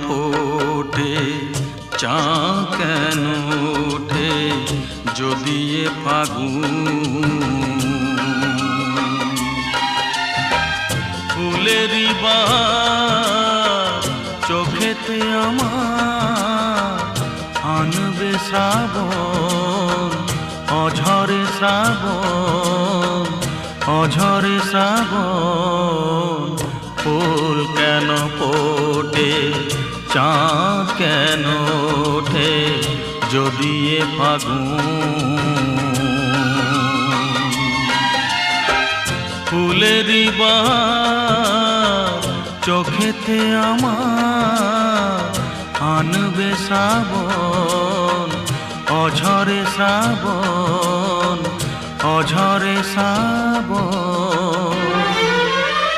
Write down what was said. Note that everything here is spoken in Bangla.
ফোটে, চাঁদ কেন ওঠে যদি এ ফাগুন। ফুলেরই বাহার চোখেতে আমার আনবে শ্রাবণ, অঝরে শ্রাবণ, অঝরে শ্রাবণ। ফুল কেন ফোটে, চাঁদ কেন ওঠে যদি এ ফাগুন। ফুলেরই বাহার চোখেতে আমার আনবে শ্রাবণ, অঝরে শ্রাবণ, অঝরে শ্রাবণ।